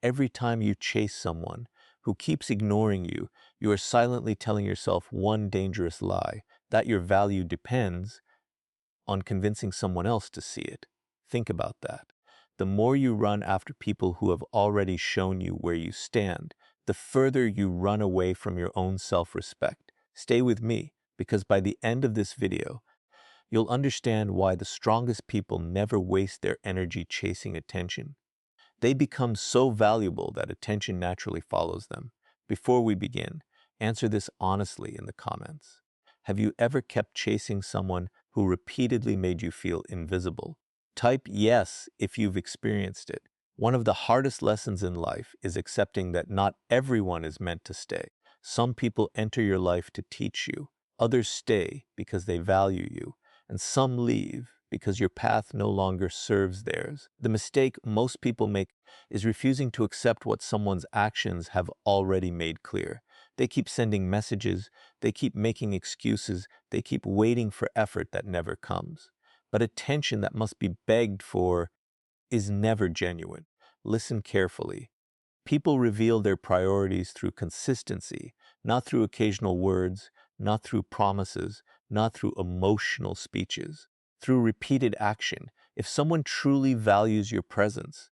Every time you chase someone who keeps ignoring you, you are silently telling yourself one dangerous lie, that your value depends on convincing someone else to see it. Think about that. The more you run after people who have already shown you where you stand, the further you run away from your own self-respect. Stay with me, because by the end of this video, you'll understand why the strongest people never waste their energy chasing attention. They become so valuable that attention naturally follows them. Before we begin, answer this honestly in the comments. Have you ever kept chasing someone who repeatedly made you feel invisible? Type yes if you've experienced it. One of the hardest lessons in life is accepting that not everyone is meant to stay. Some people enter your life to teach you, others stay because they value you, and some leave because your path no longer serves theirs. The mistake most people make is refusing to accept what someone's actions have already made clear. They keep sending messages, they keep making excuses, they keep waiting for effort that never comes. But attention that must be begged for is never genuine. Listen carefully. People reveal their priorities through consistency, not through occasional words, not through promises, not through emotional speeches, through repeated action. If someone truly values your presence,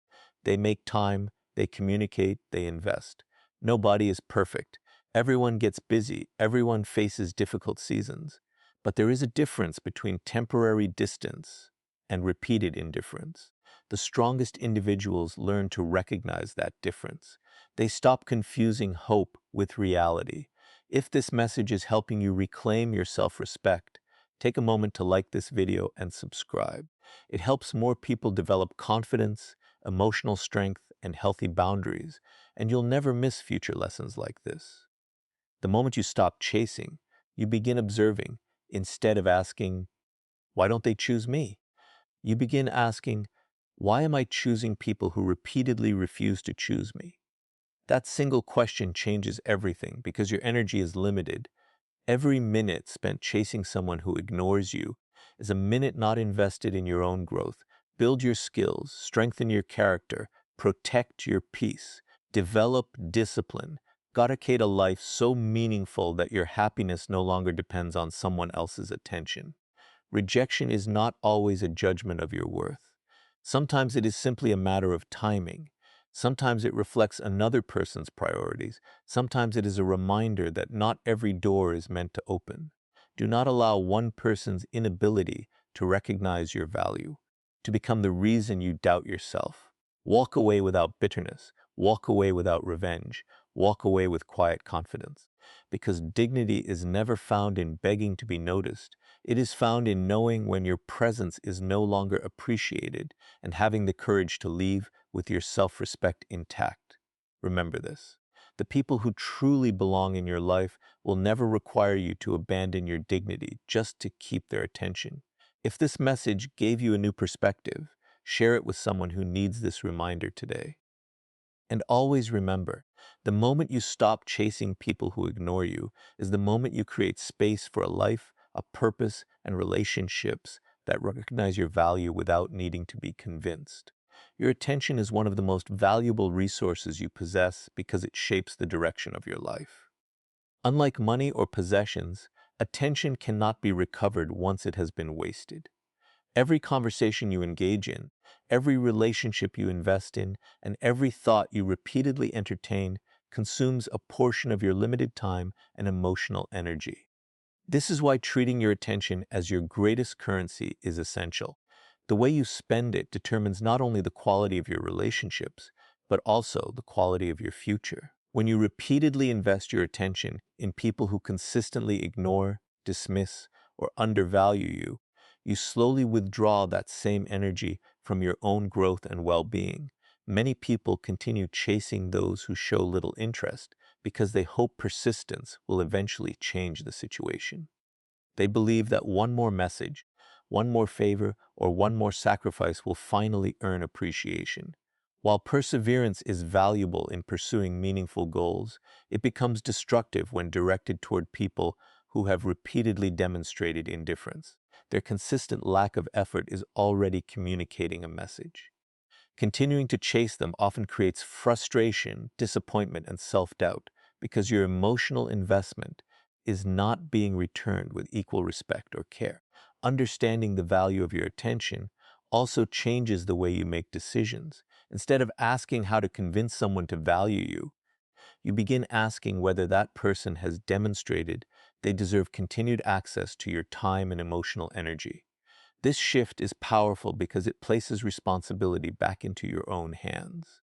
they make time, they communicate, they invest. Nobody is perfect. Everyone gets busy. Everyone faces difficult seasons. But there is a difference between temporary distance and repeated indifference. The strongest individuals learn to recognize that difference. They stop confusing hope with reality. If this message is helping you reclaim your self-respect, take a moment to like this video and subscribe. It helps more people develop confidence, emotional strength, and healthy boundaries, and you'll never miss future lessons like this. The moment you stop chasing, you begin observing. Instead of asking, "Why don't they choose me?" you begin asking, "Why am I choosing people who repeatedly refuse to choose me?" That single question changes everything because your energy is limited. Every minute spent chasing someone who ignores you is a minute not invested in your own growth. Build your skills, strengthen your character, protect your peace, develop discipline. Dedicate a life so meaningful that your happiness no longer depends on someone else's attention. Rejection is not always a judgment of your worth. Sometimes it is simply a matter of timing. Sometimes it reflects another person's priorities. Sometimes it is a reminder that not every door is meant to open. Do not allow one person's inability to recognize your value to become the reason you doubt yourself. Walk away without bitterness. Walk away without revenge. Walk away with quiet confidence. Because dignity is never found in begging to be noticed. It is found in knowing when your presence is no longer appreciated and having the courage to leave with your self-respect intact. Remember this. The people who truly belong in your life will never require you to abandon your dignity just to keep their attention. If this message gave you a new perspective, share it with someone who needs this reminder today. And always remember, the moment you stop chasing people who ignore you is the moment you create space for a life, a purpose, and relationships that recognize your value without needing to be convinced. Your attention is one of the most valuable resources you possess because it shapes the direction of your life. Unlike money or possessions, attention cannot be recovered once it has been wasted. Every conversation you engage in, every relationship you invest in, and every thought you repeatedly entertain consumes a portion of your limited time and emotional energy. This is why treating your attention as your greatest currency is essential. The way you spend it determines not only the quality of your relationships, but also the quality of your future. When you repeatedly invest your attention in people who consistently ignore, dismiss, or undervalue you, you slowly withdraw that same energy from your own growth and well-being. Many people continue chasing those who show little interest because they hope persistence will eventually change the situation. They believe that one more message, one more favor, or one more sacrifice will finally earn appreciation. While perseverance is valuable in pursuing meaningful goals, it becomes destructive when directed toward people who have repeatedly demonstrated indifference. Their consistent lack of effort is already communicating a message. Continuing to chase them often creates frustration, disappointment, and self-doubt because your emotional investment is not being returned with equal respect or care. Understanding the value of your attention also changes the way you make decisions. Instead of asking how to convince someone to value you, you begin asking whether that person has demonstrated they deserve continued access to your time and emotional energy. This shift is powerful because it places responsibility back into your own hands.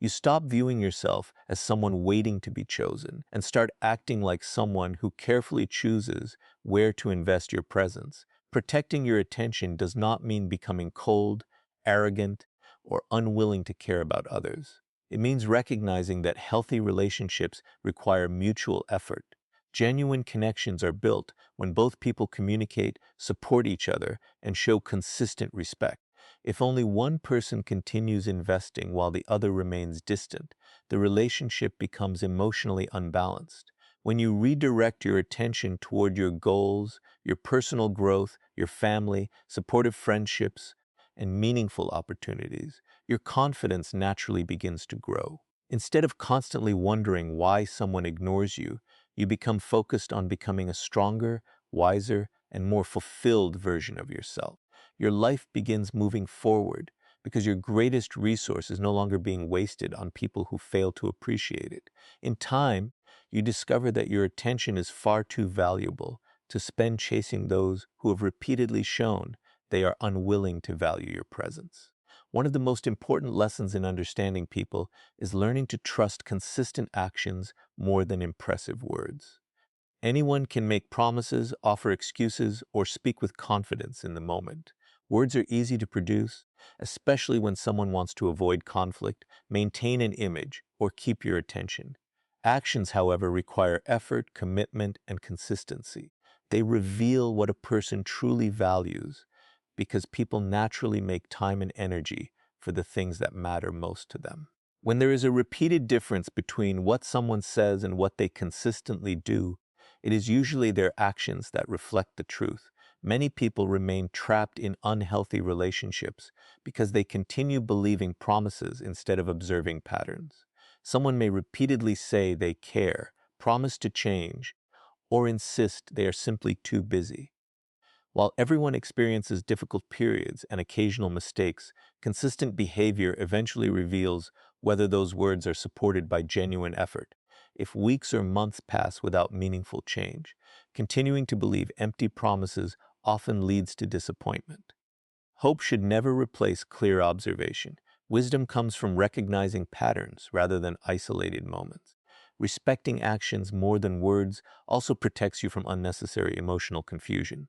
You stop viewing yourself as someone waiting to be chosen and start acting like someone who carefully chooses where to invest your presence. Protecting your attention does not mean becoming cold, arrogant, or unwilling to care about others. It means recognizing that healthy relationships require mutual effort. Genuine connections are built when both people communicate, support each other, and show consistent respect. If only one person continues investing while the other remains distant, the relationship becomes emotionally unbalanced. When you redirect your attention toward your goals, your personal growth, your family, supportive friendships, and meaningful opportunities, your confidence naturally begins to grow. Instead of constantly wondering why someone ignores you, you become focused on becoming a stronger, wiser, and more fulfilled version of yourself. Your life begins moving forward because your greatest resource is no longer being wasted on people who fail to appreciate it. In time, you discover that your attention is far too valuable to spend chasing those who have repeatedly shown they are unwilling to value your presence. One of the most important lessons in understanding people is learning to trust consistent actions more than impressive words. Anyone can make promises, offer excuses, or speak with confidence in the moment. Words are easy to produce, especially when someone wants to avoid conflict, maintain an image, or keep your attention. Actions, however, require effort, commitment, and consistency. They reveal what a person truly values because people naturally make time and energy for the things that matter most to them. When there is a repeated difference between what someone says and what they consistently do, it is usually their actions that reflect the truth. Many people remain trapped in unhealthy relationships because they continue believing promises instead of observing patterns. Someone may repeatedly say they care, promise to change, or insist they are simply too busy. While everyone experiences difficult periods and occasional mistakes, consistent behavior eventually reveals whether those words are supported by genuine effort. If weeks or months pass without meaningful change, continuing to believe empty promises often leads to disappointment. Hope should never replace clear observation. Wisdom comes from recognizing patterns rather than isolated moments. Respecting actions more than words also protects you from unnecessary emotional confusion.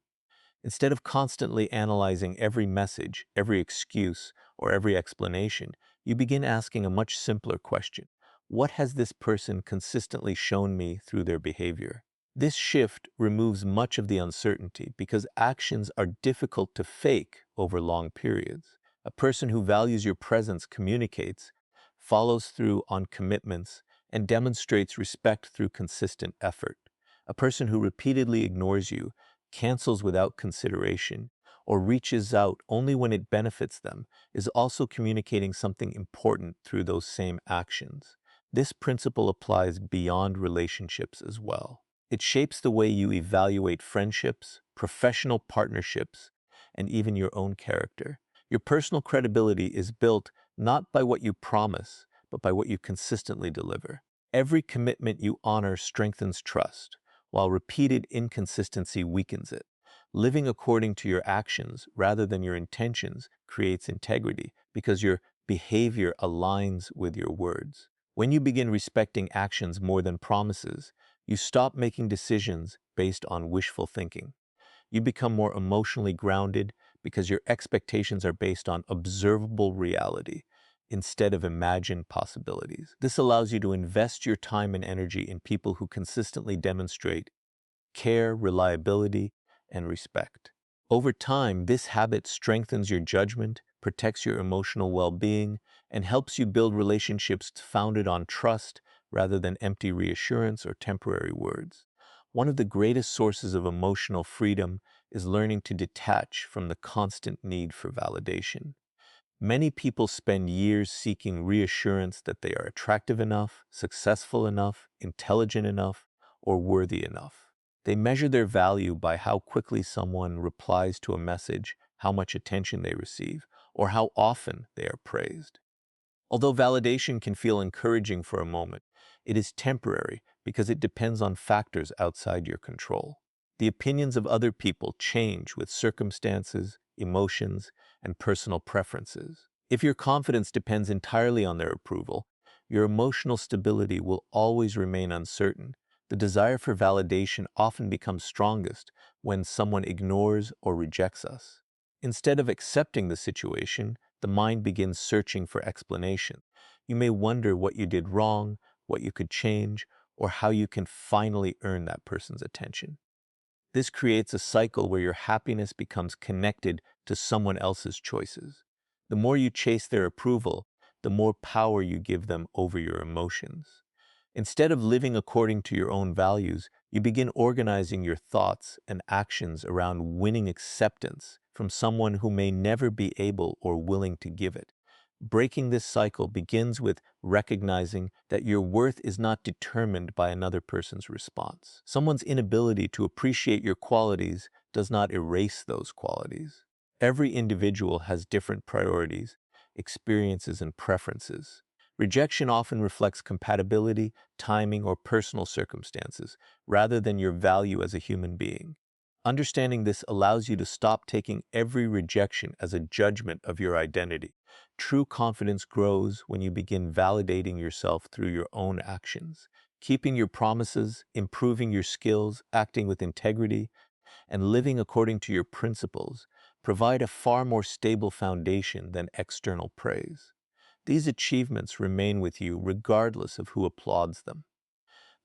Instead of constantly analyzing every message, every excuse, or every explanation, you begin asking a much simpler question. What has this person consistently shown me through their behavior? This shift removes much of the uncertainty because actions are difficult to fake over long periods. A person who values your presence communicates, follows through on commitments, and demonstrates respect through consistent effort. A person who repeatedly ignores you, cancels without consideration, or reaches out only when it benefits them, is also communicating something important through those same actions. This principle applies beyond relationships as well. It shapes the way you evaluate friendships, professional partnerships, and even your own character. Your personal credibility is built not by what you promise, but by what you consistently deliver. Every commitment you honor strengthens trust, while repeated inconsistency weakens it. Living according to your actions rather than your intentions creates integrity because your behavior aligns with your words. When you begin respecting actions more than promises, you stop making decisions based on wishful thinking. You become more emotionally grounded because your expectations are based on observable reality instead of imagined possibilities. This allows you to invest your time and energy in people who consistently demonstrate care, reliability, and respect. Over time, this habit strengthens your judgment, protects your emotional well-being, and helps you build relationships founded on trust rather than empty reassurance or temporary words. One of the greatest sources of emotional freedom is learning to detach from the constant need for validation. Many people spend years seeking reassurance that they are attractive enough, successful enough, intelligent enough, or worthy enough. They measure their value by how quickly someone replies to a message, how much attention they receive, or how often they are praised. Although validation can feel encouraging for a moment, it is temporary because it depends on factors outside your control. The opinions of other people change with circumstances, emotions, and personal preferences. If your confidence depends entirely on their approval, your emotional stability will always remain uncertain. The desire for validation often becomes strongest when someone ignores or rejects us. Instead of accepting the situation, the mind begins searching for explanation. You may wonder what you did wrong, what you could change, or how you can finally earn that person's attention. This creates a cycle where your happiness becomes connected to someone else's choices. The more you chase their approval, the more power you give them over your emotions. Instead of living according to your own values, you begin organizing your thoughts and actions around winning acceptance from someone who may never be able or willing to give it. Breaking this cycle begins with recognizing that your worth is not determined by another person's response. Someone's inability to appreciate your qualities does not erase those qualities. Every individual has different priorities, experiences, and preferences. Rejection often reflects compatibility, timing, or personal circumstances, rather than your value as a human being. Understanding this allows you to stop taking every rejection as a judgment of your identity. True confidence grows when you begin validating yourself through your own actions. Keeping your promises, improving your skills, acting with integrity, and living according to your principles provide a far more stable foundation than external praise. These achievements remain with you regardless of who applauds them.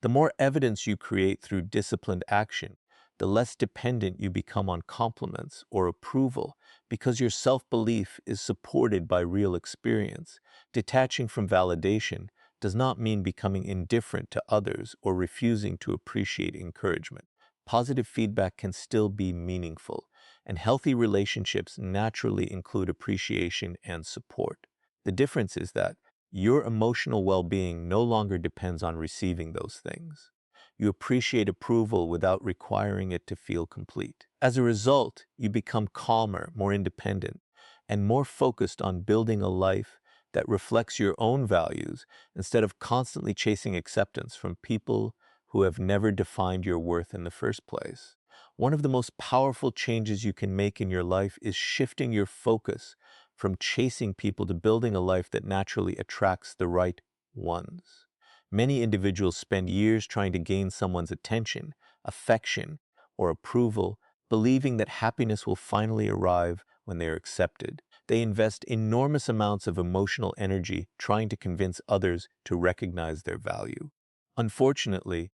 The more evidence you create through disciplined action, the less dependent you become on compliments or approval because your self-belief is supported by real experience. Detaching from validation does not mean becoming indifferent to others or refusing to appreciate encouragement. Positive feedback can still be meaningful, and healthy relationships naturally include appreciation and support. The difference is that your emotional well-being no longer depends on receiving those things. You appreciate approval without requiring it to feel complete. As a result, you become calmer, more independent, and more focused on building a life that reflects your own values instead of constantly chasing acceptance from people who have never defined your worth in the first place. One of the most powerful changes you can make in your life is shifting your focus from chasing people to building a life that naturally attracts the right ones. Many individuals spend years trying to gain someone's attention, affection, or approval, believing that happiness will finally arrive when they are accepted. They invest enormous amounts of emotional energy trying to convince others to recognize their value. Unfortunately,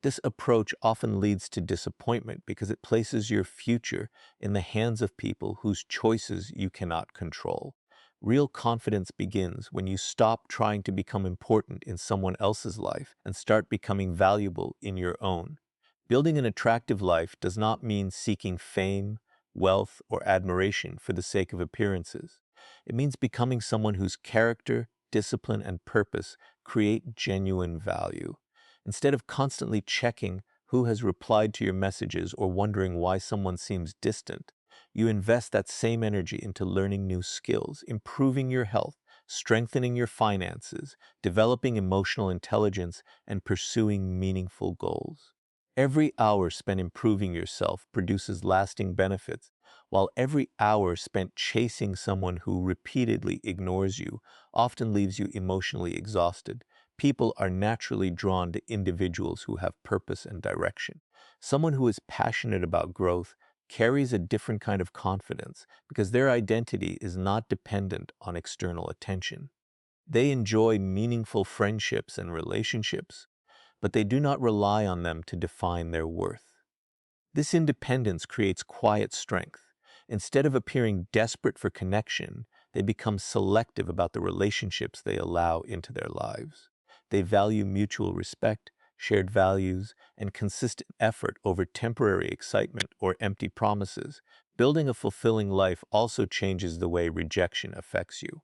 this approach often leads to disappointment because it places your future in the hands of people whose choices you cannot control. Real confidence begins when you stop trying to become important in someone else's life and start becoming valuable in your own. Building an attractive life does not mean seeking fame, wealth, or admiration for the sake of appearances. It means becoming someone whose character, discipline, and purpose create genuine value. Instead of constantly checking who has replied to your messages or wondering why someone seems distant, you invest that same energy into learning new skills, improving your health, strengthening your finances, developing emotional intelligence, and pursuing meaningful goals. Every hour spent improving yourself produces lasting benefits, while every hour spent chasing someone who repeatedly ignores you often leaves you emotionally exhausted. People are naturally drawn to individuals who have purpose and direction. Someone who is passionate about growth carries a different kind of confidence because their identity is not dependent on external attention. They enjoy meaningful friendships and relationships, but they do not rely on them to define their worth. This independence creates quiet strength. Instead of appearing desperate for connection, they become selective about the relationships they allow into their lives. They value mutual respect, shared values, and consistent effort over temporary excitement or empty promises. Building a fulfilling life also changes the way rejection affects you.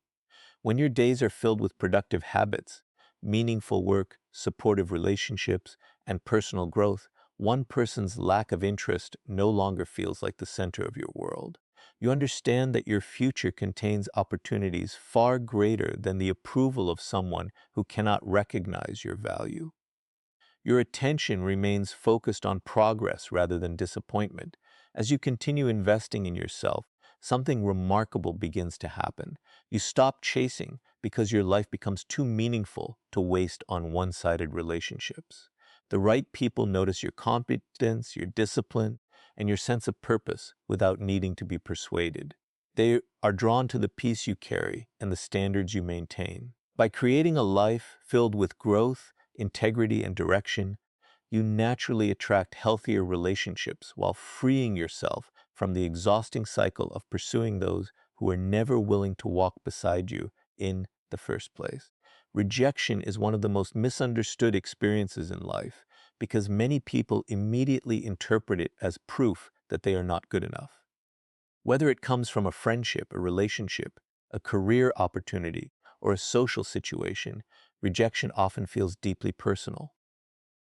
When your days are filled with productive habits, meaningful work, supportive relationships, and personal growth, one person's lack of interest no longer feels like the center of your world. You understand that your future contains opportunities far greater than the approval of someone who cannot recognize your value. Your attention remains focused on progress rather than disappointment. As you continue investing in yourself, something remarkable begins to happen. You stop chasing because your life becomes too meaningful to waste on one-sided relationships. The right people notice your competence, your discipline, and your sense of purpose without needing to be persuaded. They are drawn to the peace you carry and the standards you maintain. By creating a life filled with growth, integrity, and direction, you naturally attract healthier relationships while freeing yourself from the exhausting cycle of pursuing those who are never willing to walk beside you in the first place. Rejection is one of the most misunderstood experiences in life because many people immediately interpret it as proof that they are not good enough. Whether it comes from a friendship, a relationship, a career opportunity, or a social situation, rejection often feels deeply personal.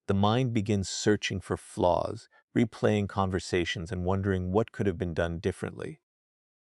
The mind begins searching for flaws, replaying conversations, and wondering what could have been done differently.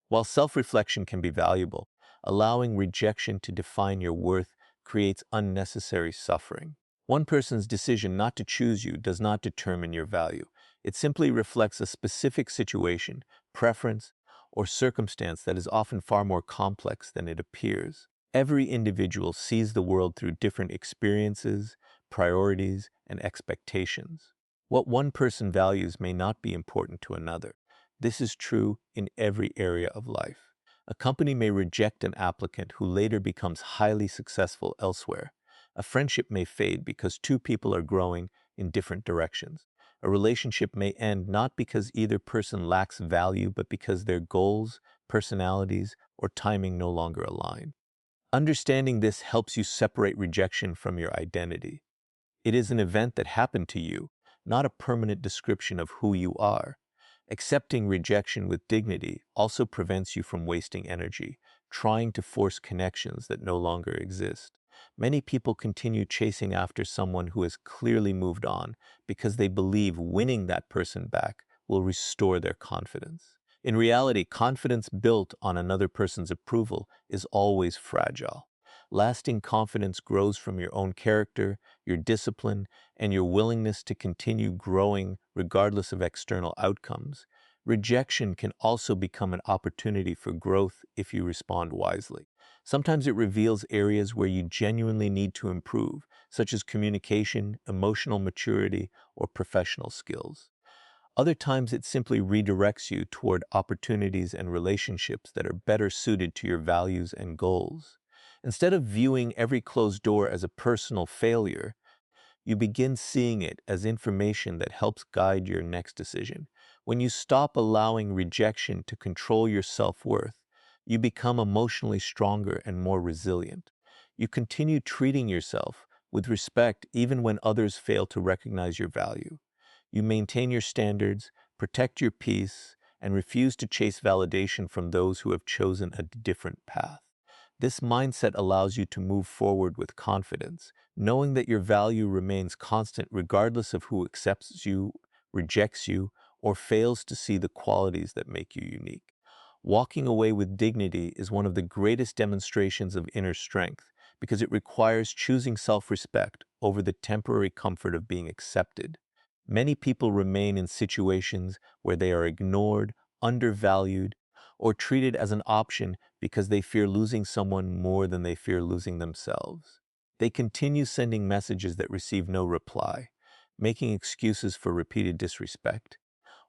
While self-reflection can be valuable, allowing rejection to define your worth creates unnecessary suffering. One person's decision not to choose you does not determine your value. It simply reflects a specific situation, preference, or circumstance that is often far more complex than it appears. Every individual sees the world through different experiences, priorities, and expectations. What one person values may not be important to another. This is true in every area of life. A company may reject an applicant who later becomes highly successful elsewhere. A friendship may fade because two people are growing in different directions. A relationship may end not because either person lacks value, but because their goals, personalities, or timing no longer align. Understanding this helps you separate rejection from your identity. It is an event that happened to you, not a permanent description of who you are. Accepting rejection with dignity also prevents you from wasting energy, trying to force connections that no longer exist. Many people continue chasing after someone who has clearly moved on because they believe winning that person back will restore their confidence. In reality, confidence built on another person's approval is always fragile. Lasting confidence grows from your own character, your discipline, and your willingness to continue growing regardless of external outcomes. Rejection can also become an opportunity for growth if you respond wisely. Sometimes it reveals areas where you genuinely need to improve, such as communication, emotional maturity, or professional skills. Other times it simply redirects you toward opportunities and relationships that are better suited to your values and goals. Instead of viewing every closed door as a personal failure, you begin seeing it as information that helps guide your next decision. When you stop allowing rejection to control your self-worth, you become emotionally stronger and more resilient. You continue treating yourself with respect even when others fail to recognize your value. You maintain your standards, protect your peace, and refuse to chase validation from those who have chosen a different path. This mindset allows you to move forward with confidence, knowing that your value remains constant regardless of who accepts you, rejects you, or fails to see the qualities that make you unique. Walking away with dignity is one of the greatest demonstrations of inner strength because it requires choosing self-respect over the temporary comfort of being accepted. Many people remain in situations where they are ignored, undervalued, or treated as an option because they fear losing someone more than they fear losing themselves. They continue sending messages that receive no reply, making excuses for repeated disrespect,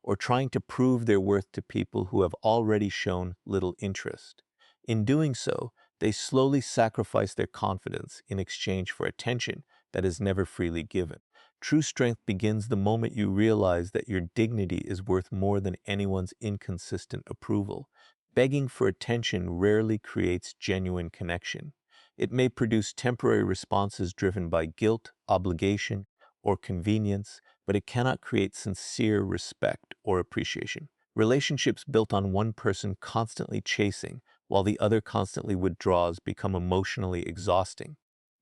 or trying to prove their worth to people who have already shown little interest. In doing so, they slowly sacrifice their confidence in exchange for attention that is never freely given. True strength begins the moment you realize that your dignity is worth more than anyone's inconsistent approval. Begging for attention rarely creates genuine connection. It may produce temporary responses driven by guilt, obligation, or convenience, but it cannot create sincere respect or appreciation. Relationships built on one person constantly chasing while the other constantly withdraws become emotionally exhausting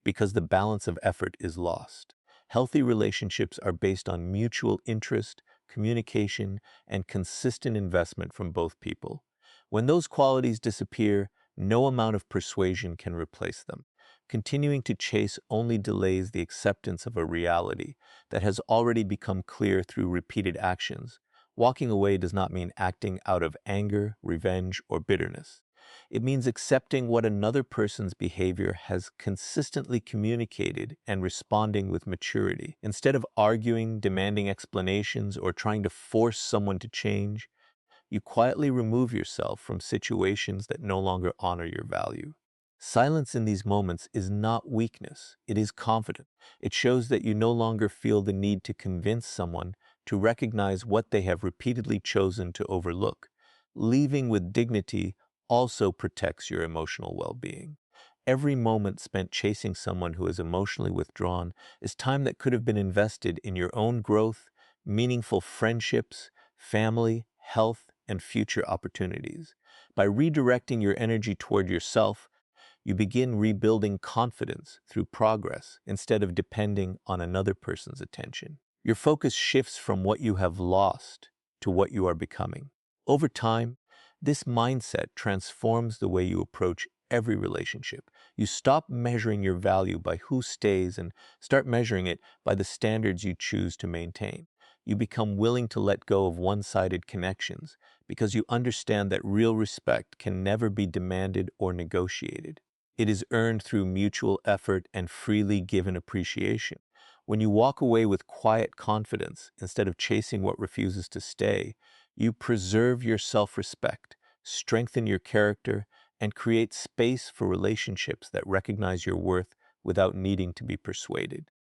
because the balance of effort is lost. Healthy relationships are based on mutual interest, communication, and consistent investment from both people. When those qualities disappear, no amount of persuasion can replace them. Continuing to chase only delays the acceptance of a reality that has already become clear through repeated actions. Walking away does not mean acting out of anger, revenge, or bitterness. It means accepting what another person's behavior has consistently communicated and responding with maturity. Instead of arguing, demanding explanations, or trying to force someone to change, you quietly remove yourself from situations that no longer honor your value. Silence in these moments is not weakness, it is confidence. It shows that you no longer feel the need to convince someone to recognize what they have repeatedly chosen to overlook. Leaving with dignity also protects your emotional well-being. Every moment spent chasing someone who is emotionally withdrawn is time that could have been invested in your own growth, meaningful friendships, family, health, and future opportunities. By redirecting your energy toward yourself, you begin rebuilding confidence through progress instead of depending on another person's attention. Your focus shifts from what you have lost to what you are becoming. Over time, this mindset transforms the way you approach every relationship. You stop measuring your value by who stays and start measuring it by the standards you choose to maintain. You become willing to let go of one-sided connections because you understand that real respect can never be demanded or negotiated. It is earned through mutual effort and freely given appreciation. When you walk away with quiet confidence instead of chasing what refuses to stay, you preserve your self-respect, strengthen your character, and create space for relationships that recognize your worth without needing to be persuaded.